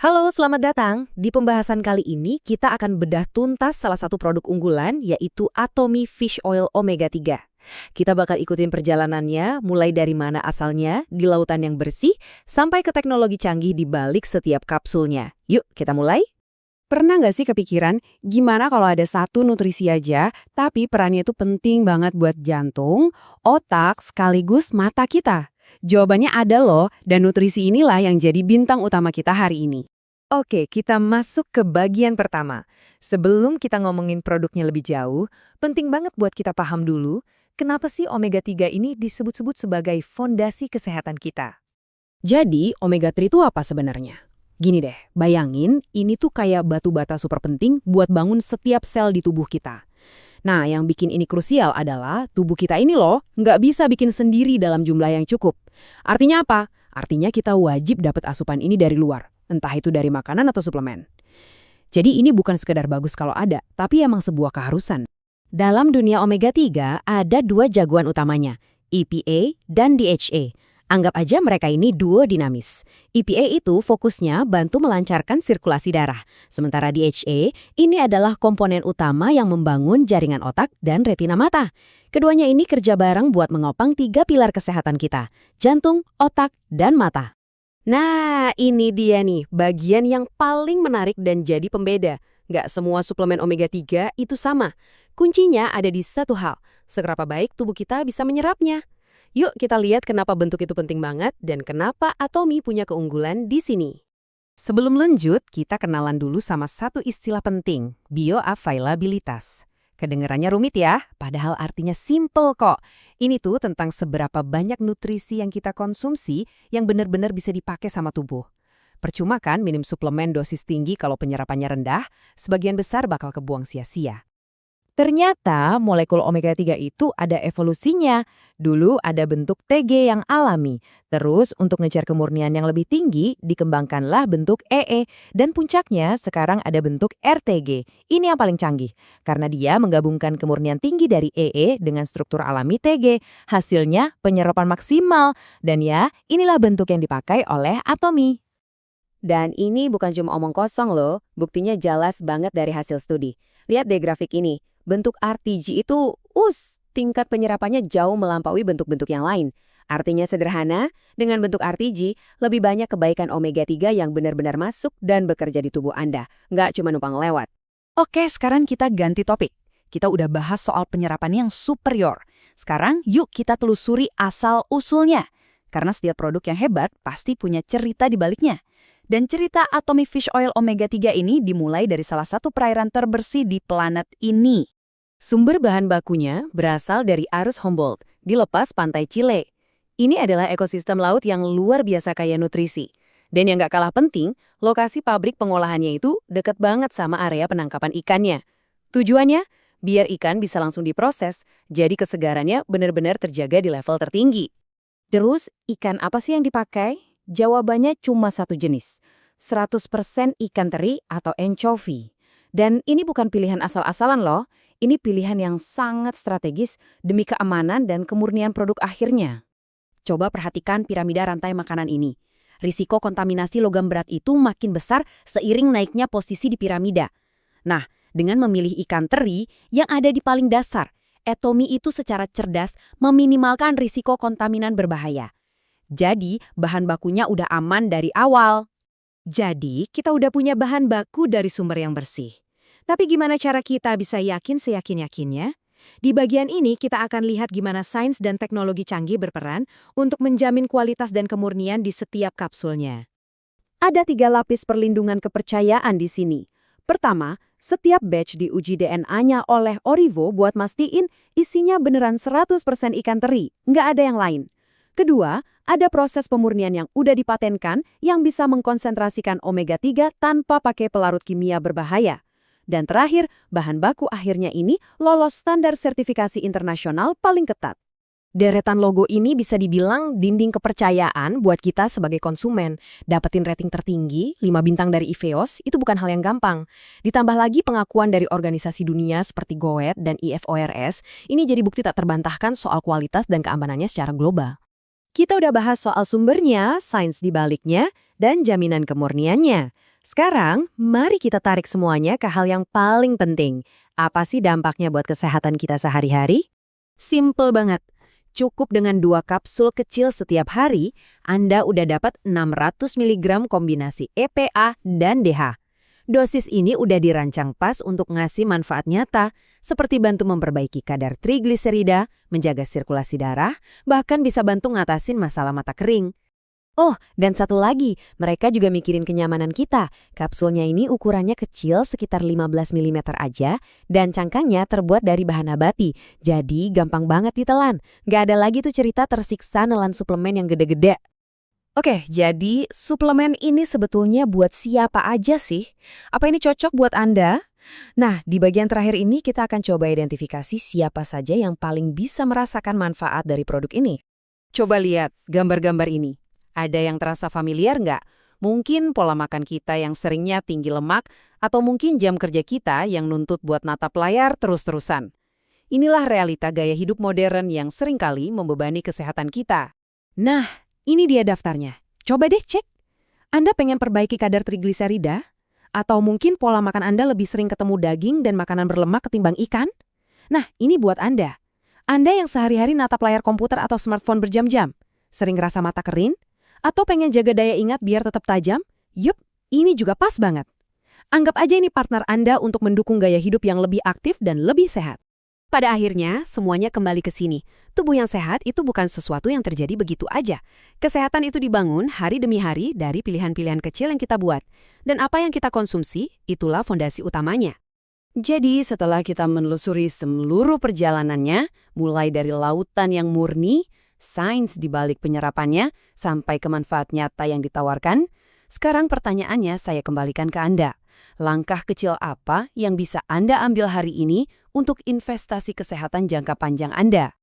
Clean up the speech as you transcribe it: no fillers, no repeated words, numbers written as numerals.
Halo, selamat datang. Di pembahasan kali ini kita akan bedah tuntas salah satu produk unggulan yaitu Atomy Fish Oil Omega 3. Kita bakal ikutin perjalanannya mulai dari mana asalnya di lautan yang bersih sampai ke teknologi canggih di balik setiap kapsulnya. Yuk, kita mulai. Pernah nggak sih kepikiran, gimana kalau ada satu nutrisi aja, tapi perannya itu penting banget buat jantung, otak, sekaligus mata kita? Jawabannya ada loh, dan nutrisi inilah yang jadi bintang utama kita hari ini. Oke, kita masuk ke bagian pertama. Sebelum kita ngomongin produknya lebih jauh, penting banget buat kita paham dulu, kenapa sih omega 3 ini disebut-sebut sebagai fondasi kesehatan kita? Jadi, omega 3 itu apa sebenarnya? Gini deh, bayangin ini tuh kayak batu bata super penting buat bangun setiap sel di tubuh kita. Nah, yang bikin ini krusial adalah tubuh kita ini loh nggak bisa bikin sendiri dalam jumlah yang cukup. Artinya apa? Artinya kita wajib dapat asupan ini dari luar, entah itu dari makanan atau suplemen. Jadi ini bukan sekedar bagus kalau ada, tapi emang sebuah keharusan. Dalam dunia omega 3 ada dua jagoan utamanya, EPA dan DHA. Anggap aja mereka ini duo dinamis. EPA itu fokusnya bantu melancarkan sirkulasi darah. Sementara DHA ini adalah komponen utama yang membangun jaringan otak dan retina mata. Keduanya ini kerja bareng buat mengopang tiga pilar kesehatan kita, jantung, otak, dan mata. Nah, ini dia nih, bagian yang paling menarik dan jadi pembeda. Nggak semua suplemen omega 3 itu sama. Kuncinya ada di satu hal, seberapa baik tubuh kita bisa menyerapnya. Yuk kita lihat kenapa bentuk itu penting banget dan kenapa Atomy punya keunggulan di sini. Sebelum lanjut, kita kenalan dulu sama satu istilah penting, bioavailabilitas. Kedengarannya rumit ya, padahal artinya simple kok. Ini tuh tentang seberapa banyak nutrisi yang kita konsumsi yang benar-benar bisa dipakai sama tubuh. Percuma kan minum suplemen dosis tinggi kalau penyerapannya rendah, sebagian besar bakal kebuang sia-sia. Ternyata molekul omega 3 itu ada evolusinya. Dulu ada bentuk TG yang alami. Terus untuk ngejar kemurnian yang lebih tinggi, dikembangkanlah bentuk EE. Dan puncaknya sekarang ada bentuk RTG. Ini yang paling canggih. Karena dia menggabungkan kemurnian tinggi dari EE dengan struktur alami TG. Hasilnya penyerapan maksimal. Dan ya, inilah bentuk yang dipakai oleh Atomy. Dan ini bukan cuma omong kosong loh. Buktinya jelas banget dari hasil studi. Lihat deh grafik ini. Bentuk RTG itu, tingkat penyerapannya jauh melampaui bentuk-bentuk yang lain. Artinya sederhana, dengan bentuk RTG, lebih banyak kebaikan omega 3 yang benar-benar masuk dan bekerja di tubuh Anda. Nggak cuma numpang lewat. Oke, sekarang kita ganti topik. Kita udah bahas soal penyerapan yang superior. Sekarang yuk kita telusuri asal-usulnya. Karena setiap produk yang hebat pasti punya cerita di baliknya. Dan cerita Atomy Fish Oil Omega 3 ini dimulai dari salah satu perairan terbersih di planet ini. Sumber bahan bakunya berasal dari arus Humboldt, di lepas pantai Chile. Ini adalah ekosistem laut yang luar biasa kaya nutrisi. Dan yang gak kalah penting, lokasi pabrik pengolahannya itu dekat banget sama area penangkapan ikannya. Tujuannya, biar ikan bisa langsung diproses, jadi kesegarannya benar-benar terjaga di level tertinggi. Terus, ikan apa sih yang dipakai? Jawabannya cuma satu jenis, 100% ikan teri atau anchovy. Dan ini bukan pilihan asal-asalan loh, ini pilihan yang sangat strategis demi keamanan dan kemurnian produk akhirnya. Coba perhatikan piramida rantai makanan ini. Risiko kontaminasi logam berat itu makin besar seiring naiknya posisi di piramida. Nah, dengan memilih ikan teri yang ada di paling dasar, Atomy itu secara cerdas meminimalkan risiko kontaminan berbahaya. Jadi, bahan bakunya udah aman dari awal. Jadi, kita udah punya bahan baku dari sumber yang bersih. Tapi gimana cara kita bisa yakin seyakin-yakinnya? Di bagian ini kita akan lihat gimana sains dan teknologi canggih berperan untuk menjamin kualitas dan kemurnian di setiap kapsulnya. Ada 3 lapis perlindungan kepercayaan di sini. Pertama, setiap batch diuji DNA-nya oleh Orivo buat mastiin isinya beneran 100% ikan teri, nggak ada yang lain. Kedua, ada proses pemurnian yang udah dipatenkan yang bisa mengkonsentrasikan omega 3 tanpa pakai pelarut kimia berbahaya. Dan terakhir, bahan baku akhirnya ini lolos standar sertifikasi internasional paling ketat. Deretan logo ini bisa dibilang dinding kepercayaan buat kita sebagai konsumen. Dapetin rating tertinggi, 5 bintang dari IFEOS, itu bukan hal yang gampang. Ditambah lagi pengakuan dari organisasi dunia seperti GOET dan IFORS, ini jadi bukti tak terbantahkan soal kualitas dan keamanannya secara global. Kita udah bahas soal sumbernya, sains di baliknya, dan jaminan kemurniannya. Sekarang, mari kita tarik semuanya ke hal yang paling penting. Apa sih dampaknya buat kesehatan kita sehari-hari? Simple banget. Cukup dengan 2 kapsul kecil setiap hari, Anda udah dapat 600 mg kombinasi EPA dan DH. Dosis ini udah dirancang pas untuk ngasih manfaat nyata, seperti bantu memperbaiki kadar trigliserida, menjaga sirkulasi darah, bahkan bisa bantu ngatasin masalah mata kering. Oh, dan satu lagi, mereka juga mikirin kenyamanan kita. Kapsulnya ini ukurannya kecil sekitar 15 mm aja, dan cangkangnya terbuat dari bahan nabati, jadi gampang banget ditelan. Nggak ada lagi tuh cerita tersiksa nelan suplemen yang gede-gede. Oke, jadi suplemen ini sebetulnya buat siapa aja sih? Apa ini cocok buat Anda? Nah, di bagian terakhir ini kita akan coba identifikasi siapa saja yang paling bisa merasakan manfaat dari produk ini. Coba lihat gambar-gambar ini. Ada yang terasa familiar nggak? Mungkin pola makan kita yang seringnya tinggi lemak, atau mungkin jam kerja kita yang nuntut buat natap layar terus-terusan. Inilah realita gaya hidup modern yang seringkali membebani kesehatan kita. Nah, ini dia daftarnya. Coba deh cek. Anda pengen perbaiki kadar trigliserida? Atau mungkin pola makan Anda lebih sering ketemu daging dan makanan berlemak ketimbang ikan? Nah, ini buat Anda. Anda yang sehari-hari natap layar komputer atau smartphone berjam-jam? Sering rasa mata kering? Atau pengen jaga daya ingat biar tetap tajam? Yup, ini juga pas banget. Anggap aja ini partner Anda untuk mendukung gaya hidup yang lebih aktif dan lebih sehat. Pada akhirnya, semuanya kembali ke sini. Tubuh yang sehat itu bukan sesuatu yang terjadi begitu aja. Kesehatan itu dibangun hari demi hari dari pilihan-pilihan kecil yang kita buat. Dan apa yang kita konsumsi, itulah fondasi utamanya. Jadi, setelah kita menelusuri seluruh perjalanannya, mulai dari lautan yang murni, sains di balik penyerapannya, sampai ke manfaat nyata yang ditawarkan, sekarang pertanyaannya saya kembalikan ke Anda. Langkah kecil apa yang bisa Anda ambil hari ini untuk investasi kesehatan jangka panjang Anda?